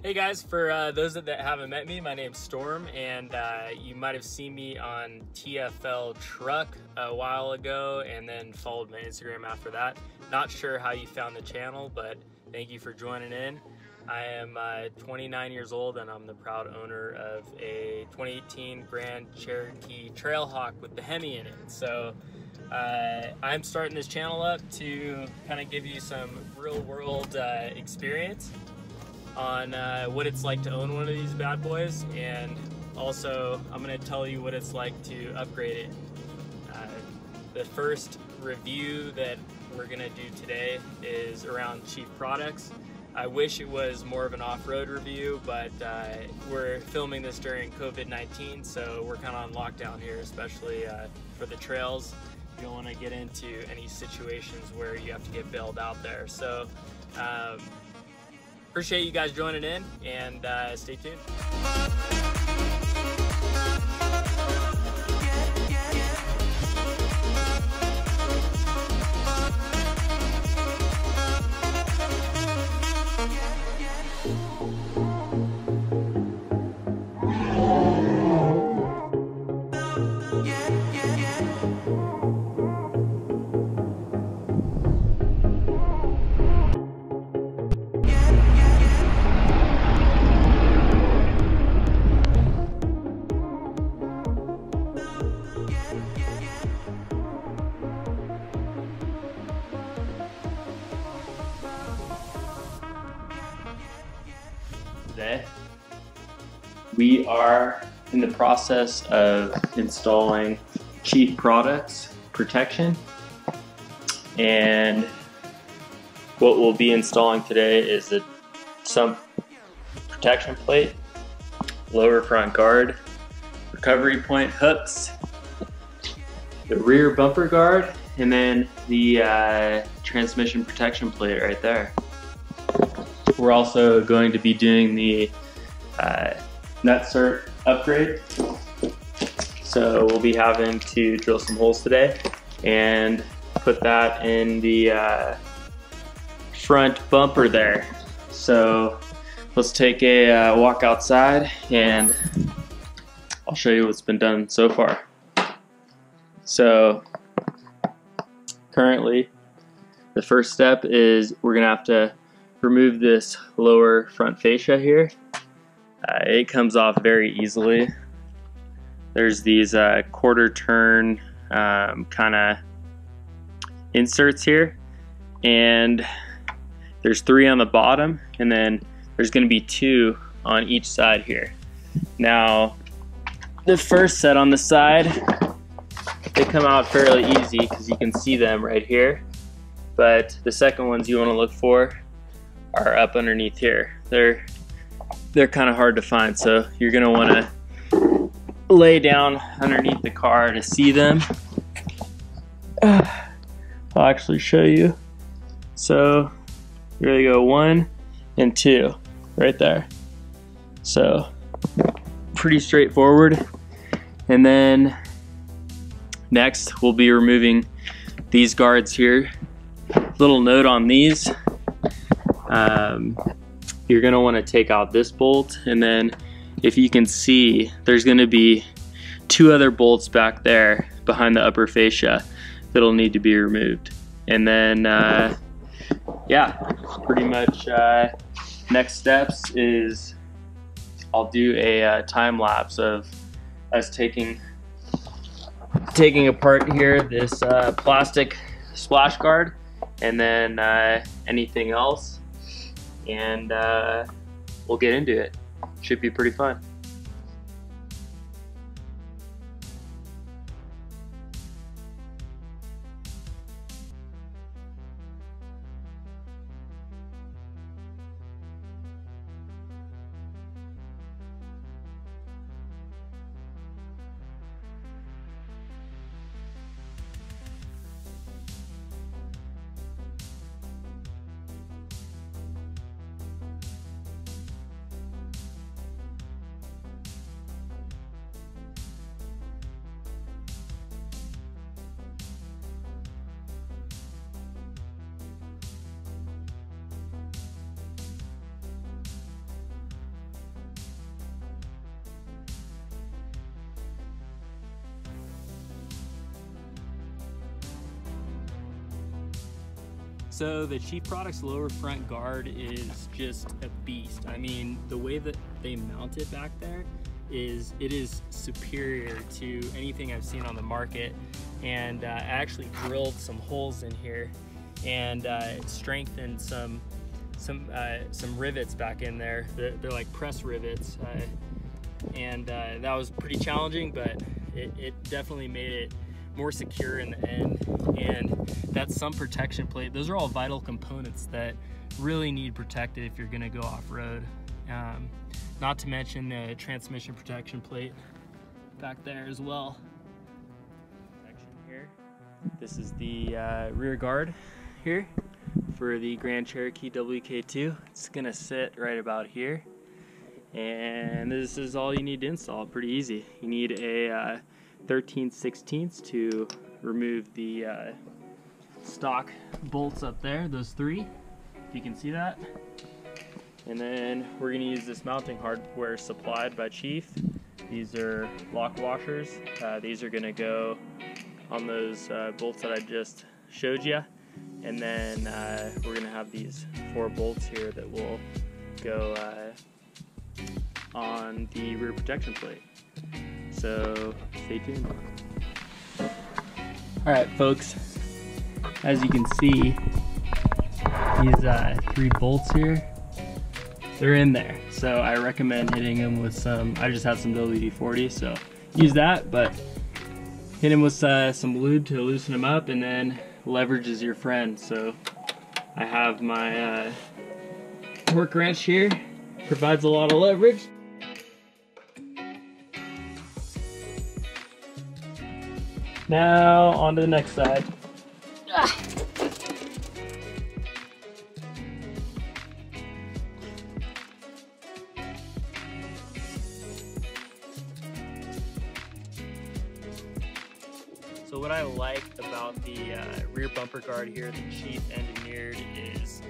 Hey guys, for those that haven't met me, my name's Storm, and you might have seen me on TFL Truck a while ago and then followed my Instagram after that. Not sure how you found the channel, but thank you for joining in. I am 29 years old and I'm the proud owner of a 2018 Grand Cherokee Trailhawk with the Hemi in it. So I'm starting this channel up to kind of give you some real world experience on what it's like to own one of these bad boys, and also I'm going to tell you what it's like to upgrade it. The first review that we're going to do today is around cheap products. I wish it was more of an off-road review, but we're filming this during COVID-19, so we're kind of on lockdown here, especially for the trails. You don't want to get into any situations where you have to get bailed out there. So appreciate you guys joining in, and stay tuned. Today, we are in the process of installing Chief Products protection, and what we'll be installing today is the Sump protection plate, lower front guard, recovery point hooks, the rear bumper guard, and then the transmission protection plate right there. We're also going to be doing the nutsert upgrade. So we'll be having to drill some holes today and put that in the front bumper there. So let's take a walk outside and I'll show you what's been done so far. So currently the first step is we're gonna have to remove this lower front fascia here. It comes off very easily. There's these quarter turn kind of inserts here, and there's 3 on the bottom, and then there's going to be 2 on each side here. Now the first set on the side, they come out fairly easy because you can see them right here, but the second ones you want to look for are up underneath here. They're kind of hard to find, so you're gonna want to lay down underneath the car to see them. I'll actually show you. So here we go, 1 and 2 right there. So pretty straightforward. And then next we'll be removing these guards here. Little note on these. You're going to want to take out this bolt, and then if you can see, there's going to be 2 other bolts back there behind the upper fascia that'll need to be removed. And then yeah, pretty much next steps is I'll do a time lapse of us taking apart here this plastic splash guard, and then anything else, and we'll get into it. Should be pretty fun. So the Chief Products lower front guard is just a beast. I mean, the way that they mount it back there is superior to anything I've seen on the market. And I actually drilled some holes in here and strengthened some rivets back in there. They're like press rivets, and that was pretty challenging, but it definitely made it more secure in the end. And that Sump protection plate, those are all vital components that really need protected if you're gonna go off-road. Not to mention the transmission protection plate back there as well. Section here. This is the rear guard here for the Grand Cherokee WK2. It's gonna sit right about here. And this is all you need to install, pretty easy. You need a 13/16 to remove the stock bolts up there, those three, if you can see that. And then we're gonna use this mounting hardware supplied by Chief. These are lock washers. These are gonna go on those bolts that I just showed you. And then we're gonna have these 4 bolts here that will go on the rear protection plate. So stay tuned. All right, folks, as you can see, these 3 bolts here, they're in there. So I recommend hitting them with some, I just have some WD-40, so use that, but hit them with some lube to loosen them up, and then leverage is your friend. So I have my torque wrench here, provides a lot of leverage. Now on to the next side. So what I like about the rear bumper guard here that Chief engineered is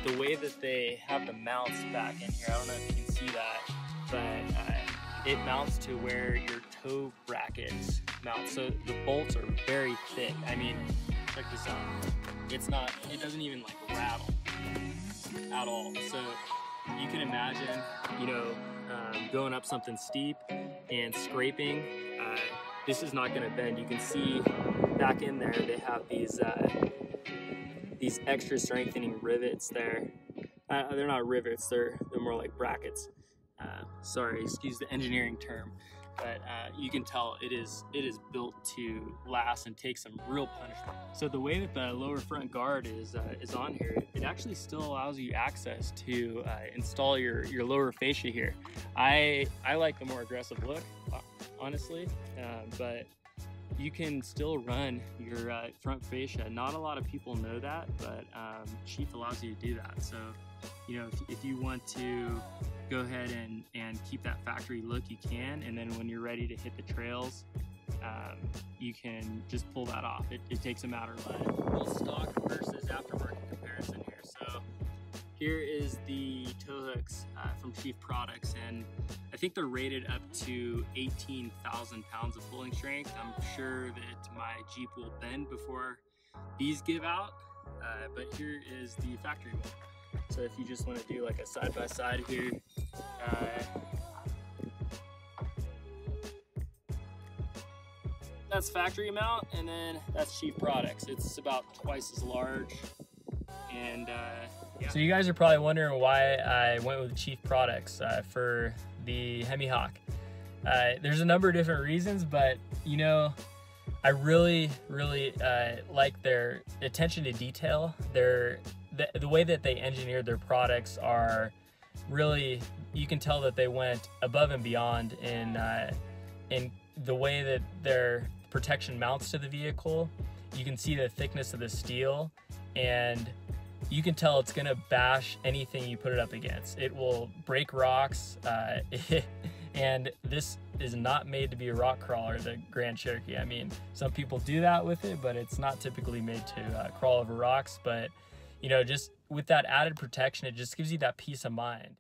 the way that they have the mounts back in here. I don't know if you can see that, but it mounts to where your toe brackets mount. So the bolts are very thick. I mean, check this out. It doesn't even like rattle at all. So you can imagine, going up something steep and scraping. This is not gonna bend. You can see back in there, they have these extra strengthening rivets there. They're not rivets, they're more like brackets. Sorry, excuse the engineering term, but you can tell it is built to last and take some real punishment. So the way that the lower front guard is on here, it actually still allows you access to install your lower fascia here. I like the more aggressive look, honestly, but you can still run your front fascia. Not a lot of people know that, but Chief allows you to do that. So, if you want to go ahead and keep that factory look, you can, and then when you're ready to hit the trails, you can just pull that off. It takes a matter of little stock versus aftermarket comparison here. So here is the tow hooks from Chief Products, and I think they're rated up to 18,000 pounds of pulling strength. I'm sure that my Jeep will bend before these give out, but here is the factory one. So if you just want to do like a side-by-side here, that's factory mount, and then that's Chief Products. It's about twice as large, and yeah. So you guys are probably wondering why I went with Chief Products for the Hemi Hawk. There's a number of different reasons, but I really like their attention to detail. The way that they engineered their products are really, you can tell that they went above and beyond in the way that their protection mounts to the vehicle. You can see the thickness of the steel, and you can tell it's gonna bash anything you put it up against. It will break rocks, and this is not made to be a rock crawler, the Grand Cherokee. I mean, some people do that with it, but it's not typically made to crawl over rocks. But just with that added protection, it just gives you that peace of mind.